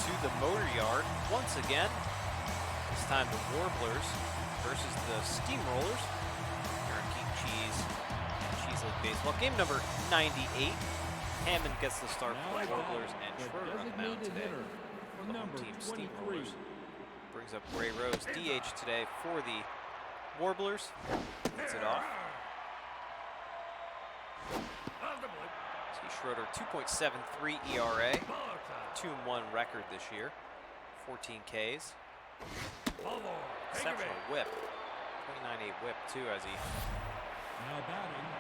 to the motor yard once again. This time the Warblers versus the Steamrollers. Here on Geek Cheese and Cheese League Baseball. Game number 98. Hammond gets the start for the Warblers and Schroeder on the mound today for the home team Steamrollers. Brings up Ray Rose, DH today for the Warblers. Leads it off. See Schroeder, 2.73 ERA, 2-1 record this year, 14 Ks. Exceptional whip, 29.8 whip too as he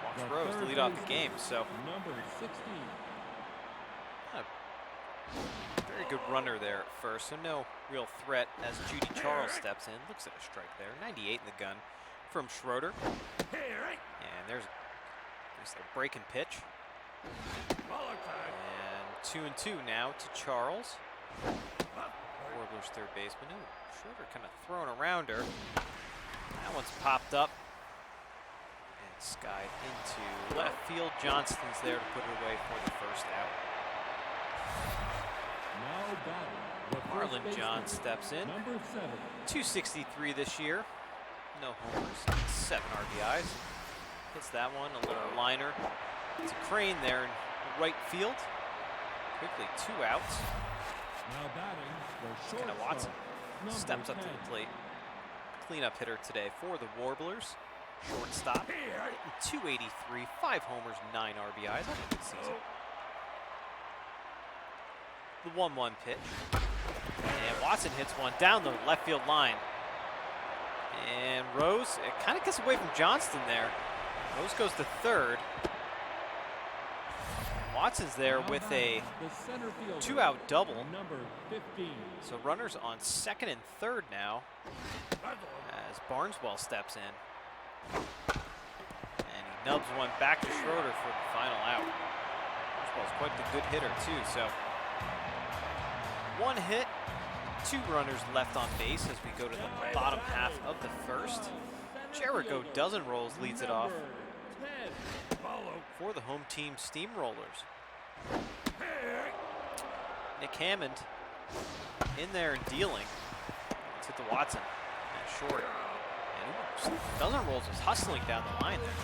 walks Rose to lead off the game. So very good runner there at first, so no real threat as Judy Charles steps in. Looks at a strike there, 98 in the gun from Schroeder. And there's the breaking pitch. And 2-2 now to Charles. Warbler's third baseman. Ooh, Schroeder kind of throwing around her. That one's popped up and skied into left field. Johnston's there to put it away for the first out. Marlon John steps in. 263 this year. No homers, 7 RBIs. Hits that one, a little liner. It's a crane there in right field. Quickly 2 outs. Kenna Watson steps up to the plate. Cleanup hitter today for the Warblers. Shortstop, 283, 5 homers, 9 RBIs. That's a good season. The 1-1 pitch. And Watson hits one down the left field line. And Rose, it kind of gets away from Johnston there. Rose goes to third. And Watson's there with a 2-out double. So runners on second and third now as Barneswell steps in. And he nubs one back to Schroeder for the final out. Barneswell's quite the good hitter too. So 1 hit, 2 runners left on base as we go to the bottom half of the first. Jericho Dozenrolls leads it off for the home team Steamrollers. Nick Hammond in there and dealing. Let's hit the Watson and short. And Dozenrolls was hustling down the line there.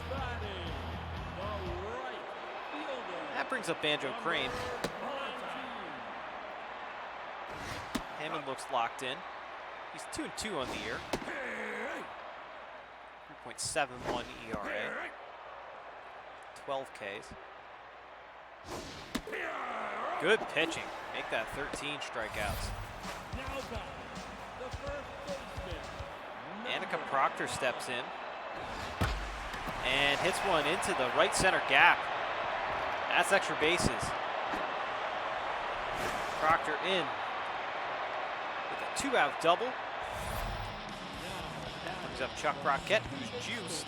That brings up Banjo Crane. Hammond looks locked in. He's 2-2 on the year. 3.71 ERA. 12 Ks. Good pitching. Make that 13 strikeouts. Annika Proctor steps in and hits one into the right center gap. That's extra bases. Proctor in. 2-out double. Brings up Chuck Rockett, who's juiced.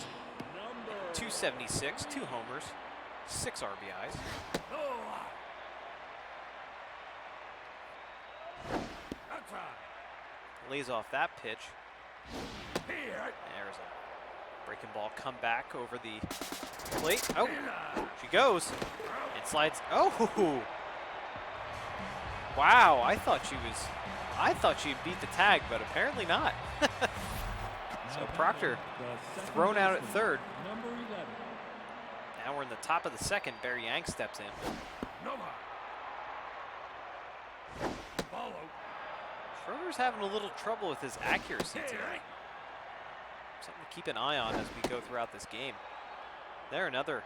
276, 2 homers, 6 RBIs. Lays off that pitch. There's a breaking ball come back over the plate. Oh, she goes and slides. Oh, wow! I thought she'd beat the tag, but apparently not. So Proctor thrown out at third. Now we're in the top of the second. Barry Yang steps in. Schroeder's having a little trouble with his accuracy today. Something to keep an eye on as we go throughout this game. There, another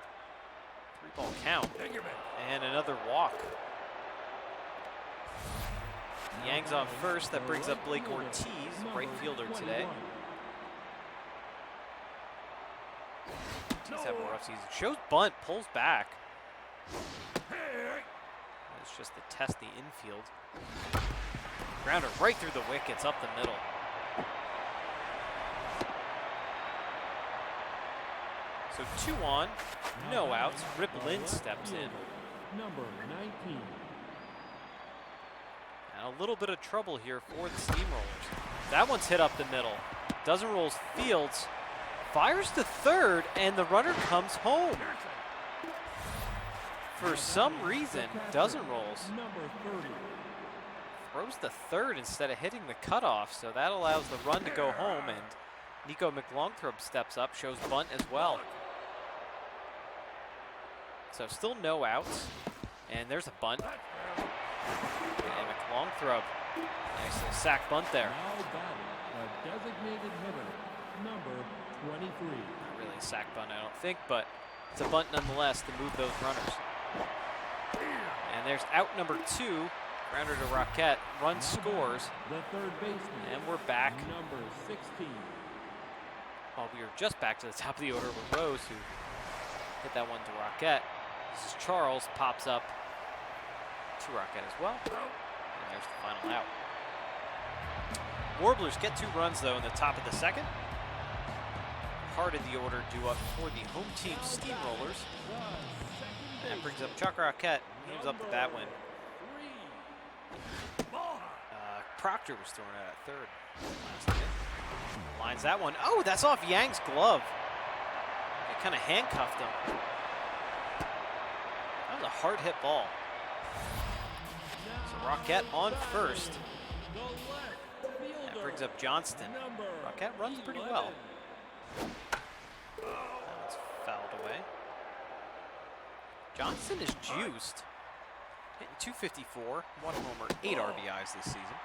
3-ball count. And another walk. Yang's on first. That brings up Blake Ortiz, right fielder today. Ortiz having a rough season. Shows bunt, pulls back. It's just to test the infield. Grounder right through the wickets, up the middle. So 2 on, no outs. Rip Lynn steps in. Number 19. And a little bit of trouble here for the Steamrollers. That one's hit up the middle. Dozenrolls fields, fires to third, and the runner comes home. For some reason, Dozenrolls throws the third instead of hitting the cutoff, so that allows the run to go home, and Nico McLongthrope steps up, shows bunt as well. So still no outs, and there's a bunt. And McLongthrope, nice little sack bunt there. Now batting, a designated hitter, number 23. Not really a sack bunt, I don't think, but it's a bunt nonetheless to move those runners. And there's out number 2, grounder to Roquette, run scores, The third baseman, and we're back. number 16. Well, we were just back to the top of the order with Rose, who hit that one to Roquette. This is Charles, pops up to Roquette as well. And there's the final out. Warblers get 2 runs, though, in the top of the second. Heart of the order due up for the home team Steamrollers. And brings up Chuck Roquette. He was up to bat when Proctor was thrown out at third last hit. Lines that one. Oh, that's off Yang's glove. It kind of handcuffed him. That was a hard hit ball. So Roquette on first. That brings up Johnston. Roquette runs pretty well. That one's fouled away. Johnston is juiced. Hitting 254, 1 homer, 8 RBIs this season.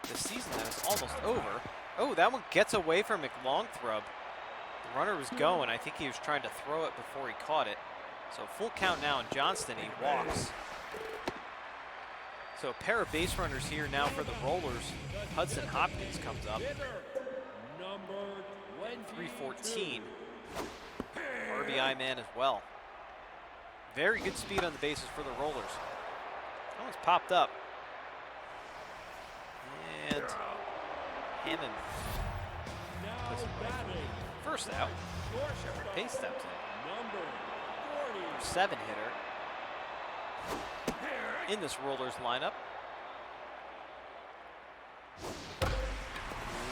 The season that is almost over. Oh, that one gets away from McLongthrope. The runner was going. I think he was trying to throw it before he caught it. So full count now, and Johnston, he walks. So a pair of base runners here now for the Rollers. Hudson Hopkins comes up. 314. RBI man as well. Very good speed on the bases for the Rollers. That one's popped up. And Hammond puts it away. First out. Shepard Pace steps in. 7 hitter in this Rollers lineup.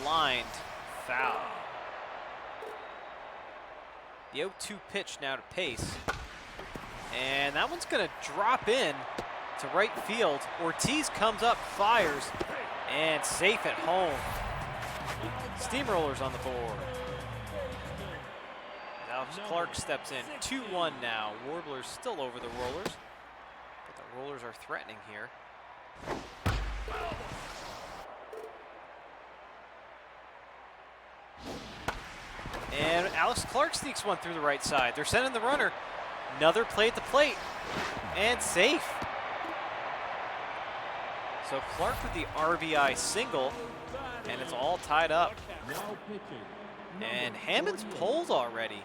Lined foul. The 0-2 pitch now to Pace. And that one's going to drop in to right field. Ortiz comes up, fires, and safe at home. Steamrollers on the board. Alex Clark steps in. 2-1 now. Warblers still over the Rollers. But the Rollers are threatening here. And Alex Clark sneaks one through the right side. They're sending the runner. Another play at the plate. And safe. So Clark with the RBI single. And it's all tied up. And Hammond's pulled already.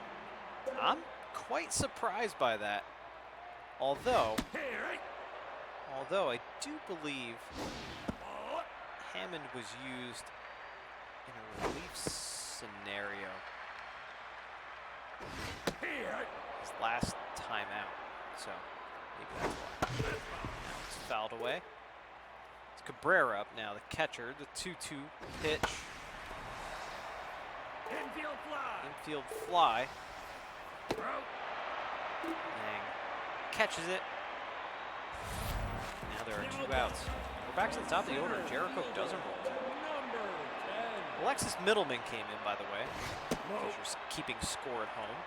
I'm quite surprised by that. Although I do believe Hammond was used in a relief scenario his last time out. So maybe that's why. Now it's fouled away. It's Cabrera up now, the catcher, the 2-2 pitch. Infield fly. Lang catches it. Now there are 2 outs. We're back to the top of the order. Jericho doesn't roll. Alexis Middleman came in, by the way. Fisher's keeping score at home.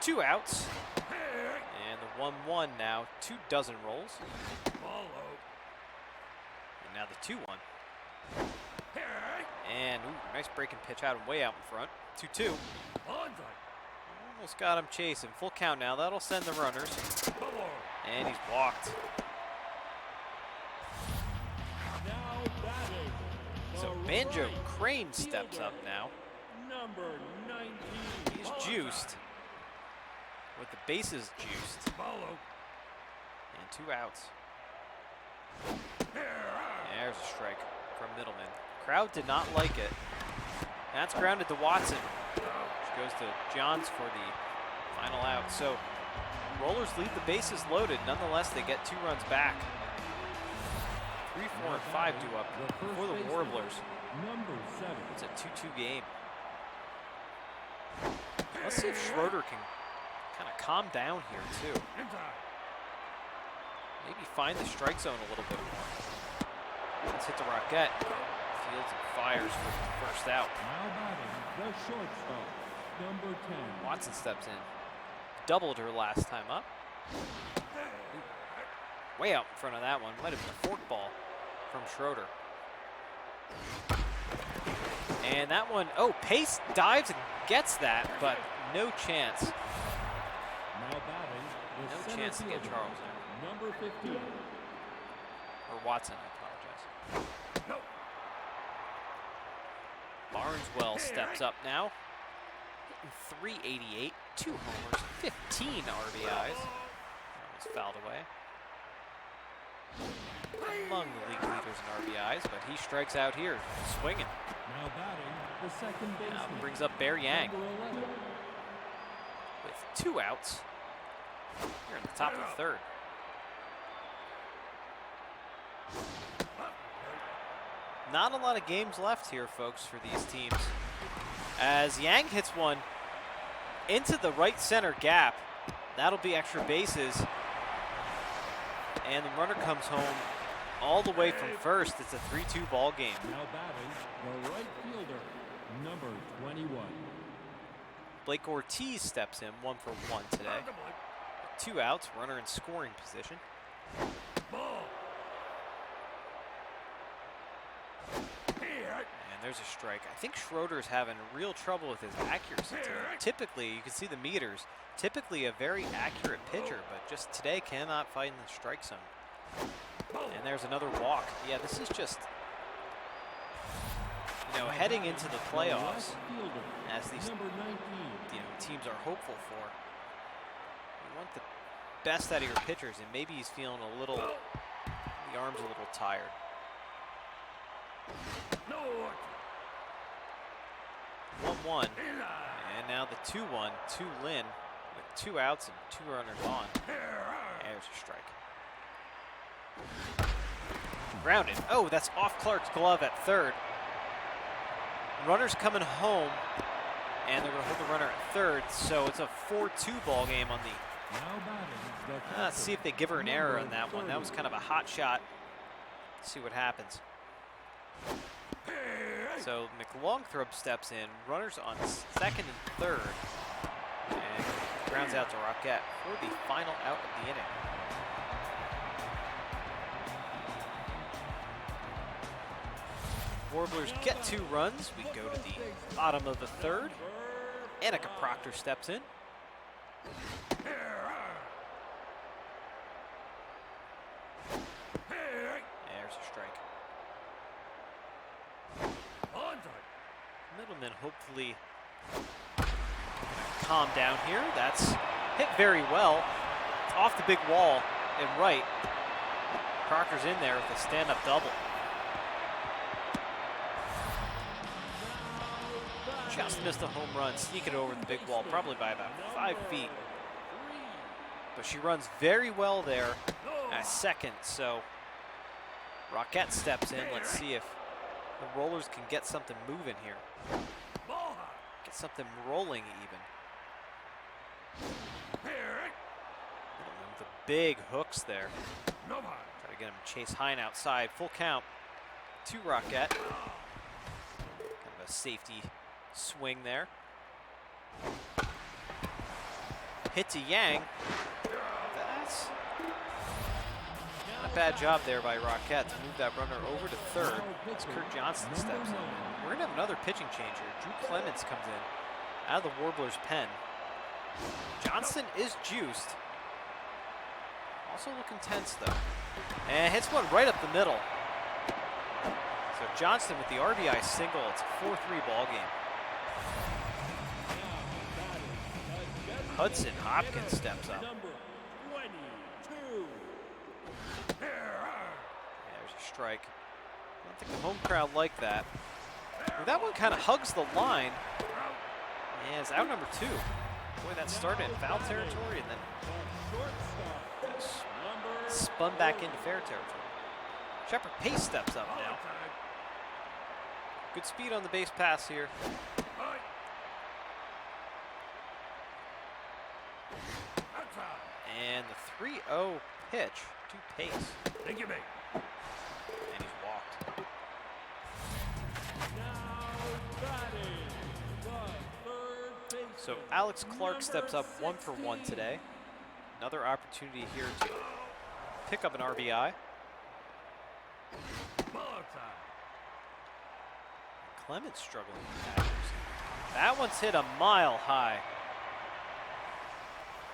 2 outs. And the 1-1 now. 2 dozen rolls. And now the 2-1. And ooh, nice breaking pitch out and way out in front. 2-2. Almost got him chasing. Full count now. That'll send the runners. And he's walked. So Banjo Crane steps up now. He's juiced. With the bases juiced. And 2 outs. There's a strike from Middleman. Crowd did not like it. That's grounded to Watson, which goes to Johns for the final out. So Rollers leave the bases loaded. Nonetheless, they get 2 runs back. 3, 4, and 5 due up for the Warblers. It's a 2-2 game. Let's see if Schroeder can kind of calm down here, too. Maybe find the strike zone a little bit more. Let's hit the Rocket. Fields and fires for the first out. Now batting, the shortstop, number 10. Watson steps in. Doubled her last time up. Way out in front of that one. Might have been a fork ball from Schroeder. And that one, oh, Pace dives and gets that, but no chance. Now batting, the No center chance to get fielder, Charles there. number 15. Or Watson, I apologize. Barneswell steps up now. Hitting .388, 2 homers, 15 RBIs. That was fouled away. Among the league leaders in RBIs, but he strikes out here, swinging. Now batting, the second baseman. Now brings up Bear Yang Number 11. with 2 outs here in the top of the third. Not a lot of games left here, folks, for these teams. As Yang hits one into the right center gap, that'll be extra bases. And the runner comes home all the way from first. It's a 3-2 ball game. Now batting, the right fielder, number 21. Blake Ortiz steps in, 1 for 1 today. 2 outs, runner in scoring position. And there's a strike. I think Schroeder's having real trouble with his accuracy today. Typically, you can see the meters, typically a very accurate pitcher, but just today cannot find the strike zone. And there's another walk. Yeah, this is just, you know, heading into the playoffs, as these teams are hopeful for. You want the best out of your pitchers, and maybe he's feeling a little, the arm's a little tired. No. 1-1, and now the 2-1 to Lynn with 2 outs and 2 runners on. There's a strike. Grounded. Oh, that's off Clark's glove at third. Runner's coming home, and they're going to hold the runner at third, so it's a 4-2 ball game on the. Let's see if they give her an error on that one. That was kind of a hot shot. Let's see what happens. So McLongthrope steps in, runners on second and third, and grounds out to Rocket for the final out of the inning. Warblers get 2 runs. We go to the bottom of the third. Annika Proctor steps in. There's a strike. Middleman hopefully calm down here. That's hit very well. It's off the big wall and right. Proctor's in there with a stand-up double. Just missed a home run, sneak it over the big wall, probably by about 5 feet. But she runs very well there at second, so Rocket steps in. Let's see if the Rollers can get something moving here. Get something rolling even. The big hooks there. Try to get him Chase Hine outside. Full count to Rocket. Kind of a safety swing there. Hit to Yang. That's not a bad job there by Rocket to move that runner over to third as Kurt Johnson steps in. We're going to have another pitching change here. Drew Clemens comes in out of the Warblers' pen. Johnson is juiced. Also looking tense though. And hits one right up the middle. So Johnston with the RBI single. It's a 4-3 ball game. Hudson Hopkins steps up. There's a strike. I don't think the home crowd liked that. Well, that one kind of hugs the line. Yeah, it's out number 2. Boy, that started in foul territory and then spun back into fair territory. Shepard Pace steps up now. Good speed on the base pass here. 3-0 pitch to Pace. Thank you, mate. And he's walked. Now batting, the third baseman. So Alex Clark steps up Number 1 for 1 16. today. Another opportunity here to pick up an RBI. Ball outside. Clemens struggling with accuracy. That one's hit a mile high.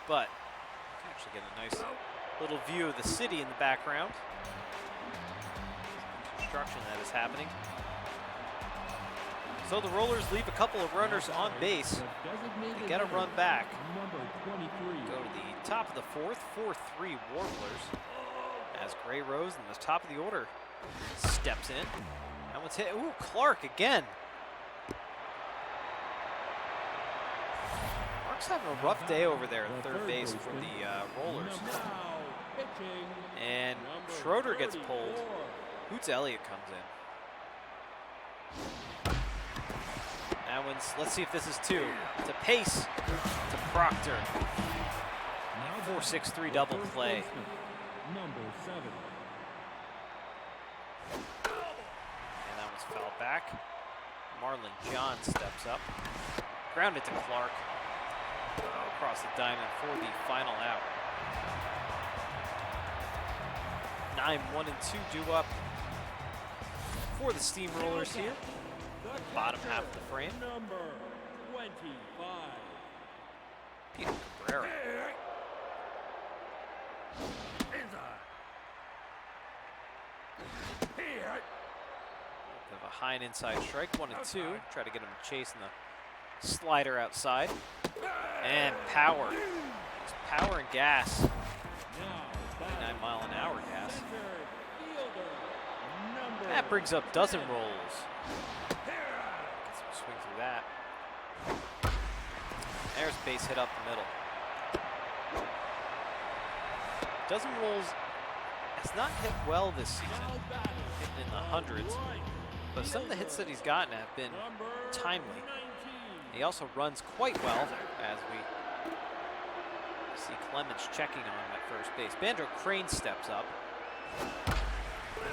But you can actually get a nice little view of the city in the background. Construction that is happening. So the Rollers leave a couple of runners on base. They get a run back. Number 23. Go to the top of the fourth, 4-3 Warblers. As Gray Rose in the top of the order steps in. That one's hit. Ooh, Clark again. Clark's having a rough day over there at third base for the Rollers. Now pitching. And Number Schroeder gets pulled. 34. Hoots Elliott comes in. That one's, let's see if this is two. To Pace, to Proctor. Now 4-6-3 double first play. baseman, Number 7. And that one's fouled back. Marlon John steps up. Grounded to Clark. Across the diamond for the final out. 9-1 and 2 due up for the Steamrollers here. Bottom half of the frame. Number 25. Peter Cabrera. Bit of a high and inside strike, 1 and 2. Try to get him chasing the slider outside. And power. It's power and gas. 99 mile an hour gas. That brings up dozen rolls. Get some swing through that. There's a base hit up the middle. Dozen rolls has not hit well this season, hitting in the hundreds, but some of the hits that he's gotten have been timely. He also runs quite well, as we see Clemens checking on him at first base. Bandro Crane steps up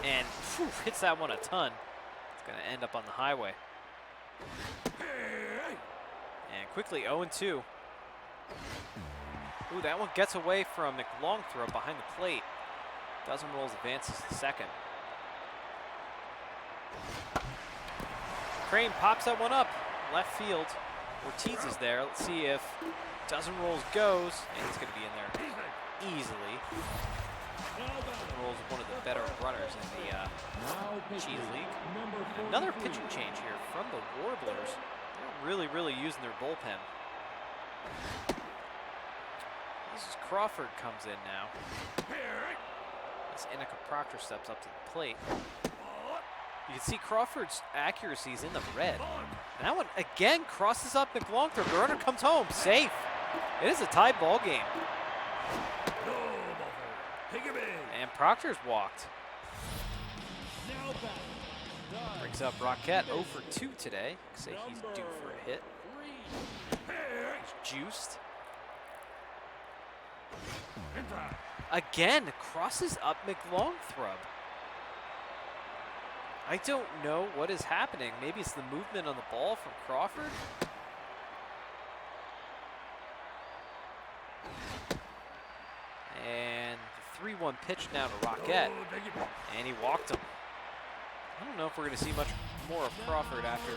and hits that one a ton. It's going to end up on the highway. And quickly 0-2. Ooh, that one gets away from McLongthrow behind the plate. Dozen rolls advances to second. Crane pops that one up. Left field. Ortiz is there. Let's see if dozen rolls goes. And he's going to be in there easily. Dozen rolls is one of the better runners in the Cheese League. Another pitching change here from the Warblers. They're really using their bullpen. This is Crawford comes in now. As Inika Proctor steps up to the plate. You can see Crawford's accuracy is in the red. And that one again crosses up McLongthrow. The runner comes home, safe. It is a tied ball game. And Proctor's walked. Brings up Roquette 0 for 2 today. Say he's due for a hit. He's juiced. Again, crosses up McLongthrow. I don't know what is happening. Maybe it's the movement on the ball from Crawford. And the 3-1 pitch now to Roquette. And he walked him. I don't know if we're going to see much more of Crawford after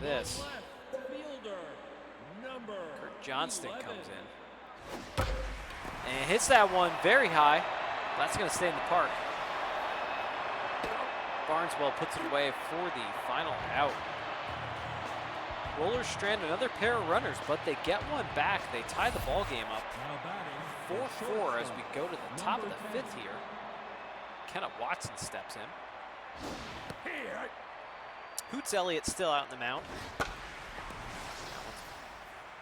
this. Kurt Johnston comes in. And hits that one very high. That's going to stay in the park. Barneswell puts it away for the final out. Rollers strand another pair of runners, but they get one back. They tie the ball game up 4-4 as we go to the top of the fifth here. Kenneth Watson steps in. Hoots Elliott still out in the mound.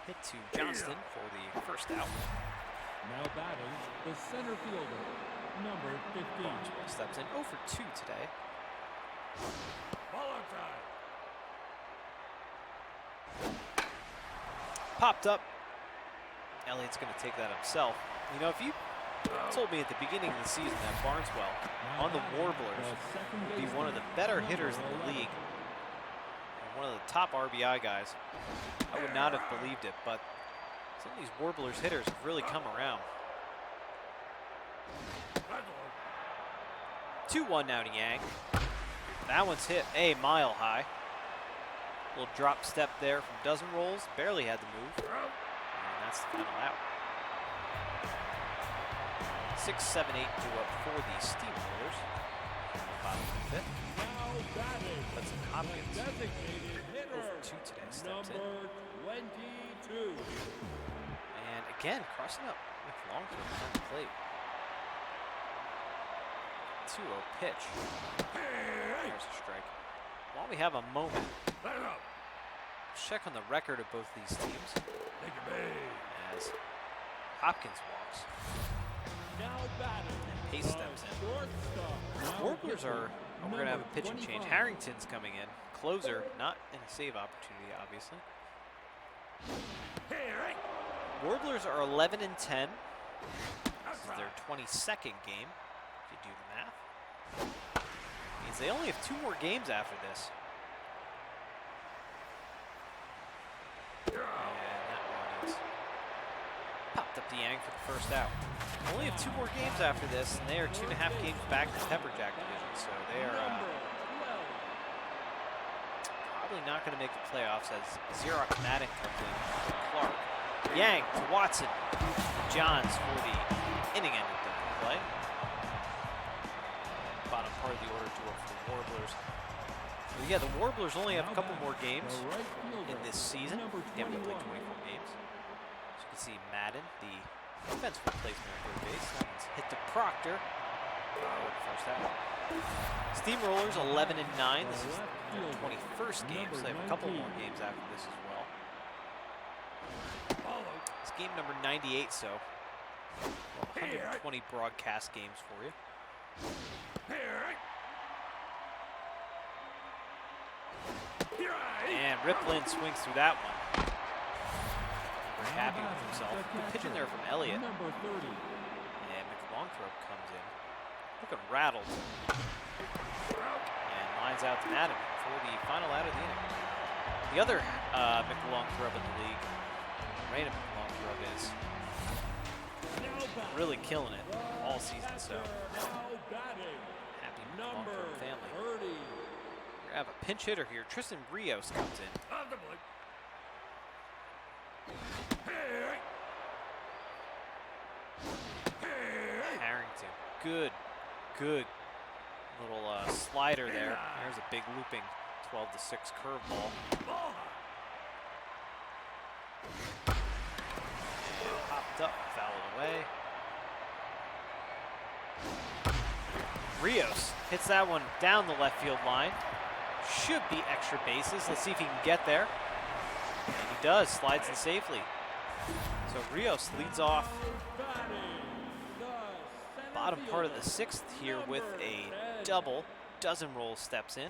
Hit to Johnston for the first out. Now batting, the center fielder, number 15. Barneswell steps in 0 for 2 today. Popped up Elliott's going to take that himself. You know, if you told me at the beginning of the season that Barneswell on the Warblers would be one of the better hitters in the league, and one of the top RBI guys, I would not have believed it, but some of these Warblers hitters have really come around. 2-1 now to Yang. That one's hit a mile high. Little drop step there from Dozen Rolls. Barely had the move. And that's the final out. 6, 7, 8 due up for the Steamrollers. Bottom of the fifth. That's Hopkins. Over 2 today. Steps in. And again, crossing up with Longthorpe on the plate. 2-0 pitch. There's a strike. While we have a moment, let's check on the record of both these teams. As Hopkins walks. And Pace steps in. The Warblers are, we're going to have a pitching change. Harrington's coming in. Closer, not in a save opportunity, obviously. Warblers are 11-10. This is their 22nd game, if you do the math. Means they only have 2 more games after this. And that one is popped up the Yang for the first out. Only have 2 more games after this, and they are 2.5 games back in the Pepperjack division, so they are probably not going to make the playoffs as Xerox Madden comes in. Clark, Yang to Watson, Johns for the inning-ending play. Bottom part of the order due up for the Warblers. So yeah, the Warblers only have a couple more games in this season. Again, we play 24 games. As you can see, Madden, the defensive replacement at third base. That one's hit to Proctor. First out. Steamrollers 11-9. This is their 21st game, so they have a couple more games after this as well. It's game number 98, so 120 broadcast games for you. And Riplin swings through that one. Very happy with himself. Good pitch in there from Elliott. And McLongthrope comes in. Looking rattled. And lines out to Madden for the final out of the inning. The other McLongthrope in the league, Raina McLongthrope, is really killing it all season, so happy McLongthrope family. We're going to have a pinch hitter here. Tristan Rios comes in. Harrington, good little slider there. There's a big looping 12-6 curveball. And popped up, fouled away. Rios hits that one down the left field line. Should be extra bases. Let's see if he can get there. And he does, slides in safely. So Rios leads off bottom part of the 6th here with a double. Dozen Rolls steps in.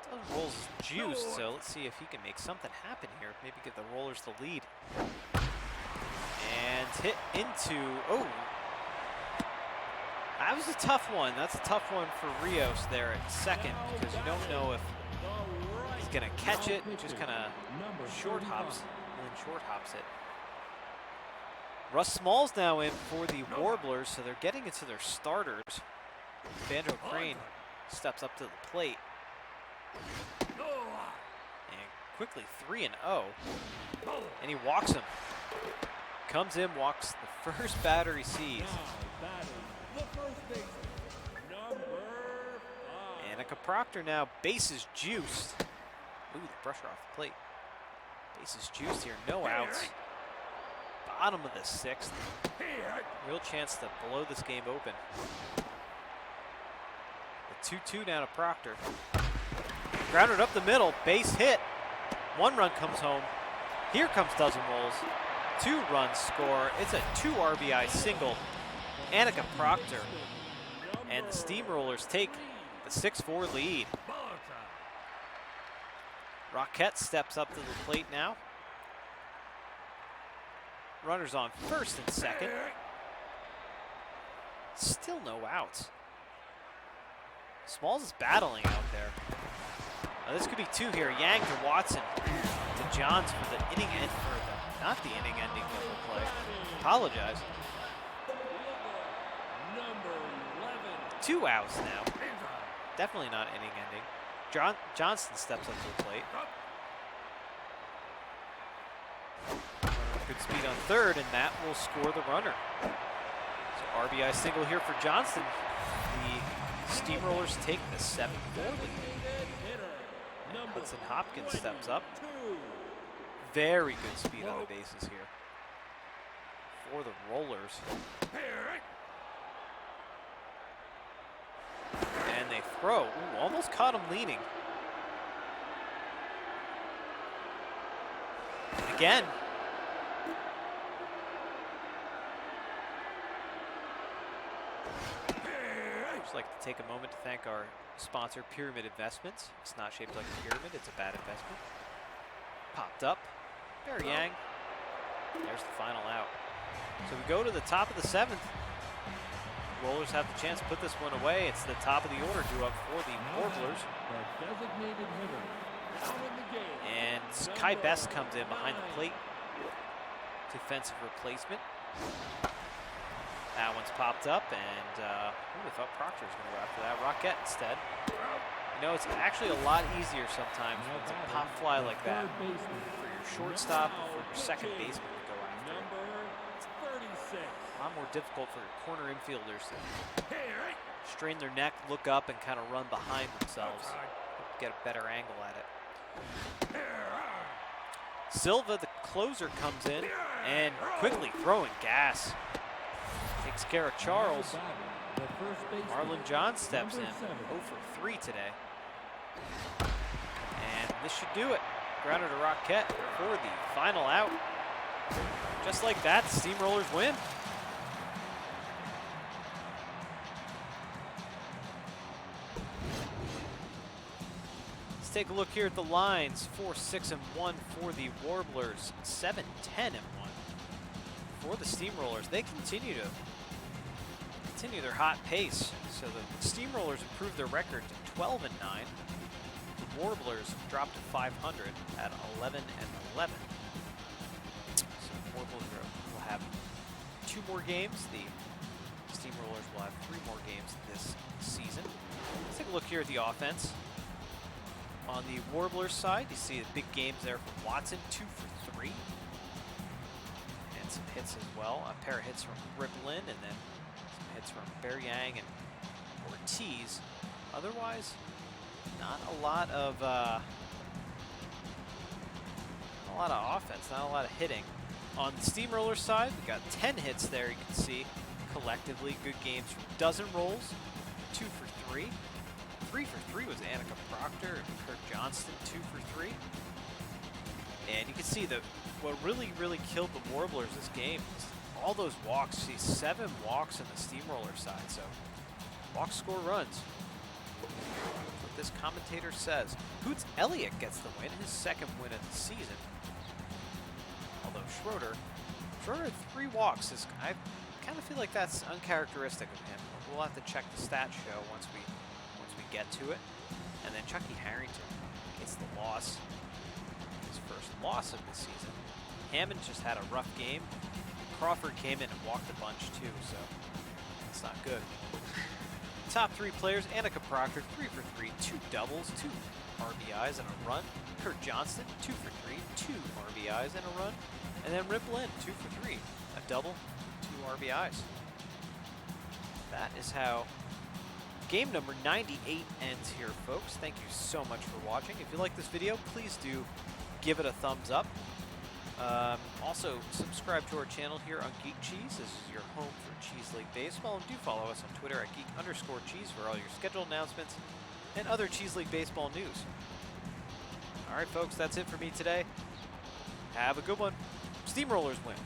Dozen Rolls is juiced, so let's see if he can make something happen here. Maybe give the Rollers the lead. And hit into, oh. That was a tough one. That's a tough one for Rios there at second because you don't know if he's going to catch it. Just kind of short hops and then short hops it. Russ Small's now in for the Warblers, so they're getting into their starters. Banjo Crane steps up to the plate. And quickly 3-0. And he walks him. Comes in, walks the first batter he sees. Annika Proctor now, bases juiced. Ooh, the pressure off the plate. Bases juiced here, no outs. Bottom of the 6th. Real chance to blow this game open. The 2-2 now to Proctor. Grounded up the middle, base hit. 1 run comes home. Here comes Dozen Rolls. 2 runs score. It's a 2 RBI single. Annika Proctor. And the Steamrollers take the 6-4 lead. Rocket steps up to the plate now. Runners on first and second. Still no outs. Smalls is battling out there. This could be two here. Yang to Watson to Johns for the inning end, or not the inning ending double play. Apologize. Number 11. 2 outs now. Definitely not inning ending. Johnston steps up to the plate. Good speed on third, and that will score the runner. So RBI single here for Johnston. The Steamrollers take the 7-4 lead. Hudson Hopkins steps up. Very good speed on the bases here for the Rollers. And they throw. Ooh, almost caught him leaning. And again. I'd just like to take a moment to thank our sponsor, Pyramid Investments. It's not shaped like a pyramid, it's a bad investment. Popped up. Barry Yang. There's the final out. So we go to the top of the 7th. Rollers have the chance to put this one away. It's the top of the order due up for the Warblers. The designated hitter. Out in the game. And Kai Best comes in behind the plate. Defensive replacement. That one's popped up, and I thought Proctor was going to go after that. Rocket instead. You know, it's actually a lot easier sometimes when it's a pop fly like that for your shortstop or for your second baseman to go after. Number 36. A lot more difficult for your corner infielders to strain their neck, look up, and kind of run behind themselves. Get a better angle at it. Silva, the closer, comes in and quickly throwing gas. Takes care of Charles. Marlon John steps in. 0 for 3 today. And this should do it. Grounder to Rocket for the final out. Just like that, the Steamrollers win. Let's take a look here at the lines. 4-6-1 for the Warblers. 7-10-1 for the Steamrollers. They continue their hot pace. So the Steamrollers improved their record to 12-9. The Warblers dropped to 500 at 11-11. So the Warblers will have 2 more games. The Steamrollers will have 3 more games this season. Let's take a look here at the offense. On the Warblers side, you see the big games there from Watson, 2 for 3. And some hits as well. A pair of hits from Riplin, and then some hits from Bear Yang and Ortiz. Otherwise, not a lot of offense, not a lot of hitting. On the Steamroller side, we got 10 hits there. You can see collectively good games from Dozen Rolls, 2 for 3. 3 for 3 was Annika Proctor and Kurt Johnston, 2 for 3. And you can see that what really killed the Warblers this game is all those walks. You see 7 walks on the Steamroller side, so walks score runs. That's what this commentator says. Hoots Elliott gets the win, his 2nd win of the season. Although Schroeder had 3 walks. I kind of feel like that's uncharacteristic of him. We'll have to check the stat show once we get to it. And then Chucky Harrington gets the loss, his first loss of the season. Hammond just had a rough game. Crawford came in and walked a bunch too, so it's not good. Top 3 players, Annika Proctor, 3 for 3, 2 doubles, 2 RBIs and a run. Kurt Johnston, 2 for 3, 2 RBIs and a run. And then Rip Lynn, 2 for 3, a double, 2 RBIs. That is how game number 98 ends here, folks. Thank you so much for watching. If you like this video, please do give it a thumbs up. Also, subscribe to our channel here on Geek Cheese. This is your home for Cheese League Baseball. And do follow us on Twitter at geek_cheese for all your scheduled announcements and other Cheese League Baseball news. All right, folks, that's it for me today. Have a good one. Steamrollers win.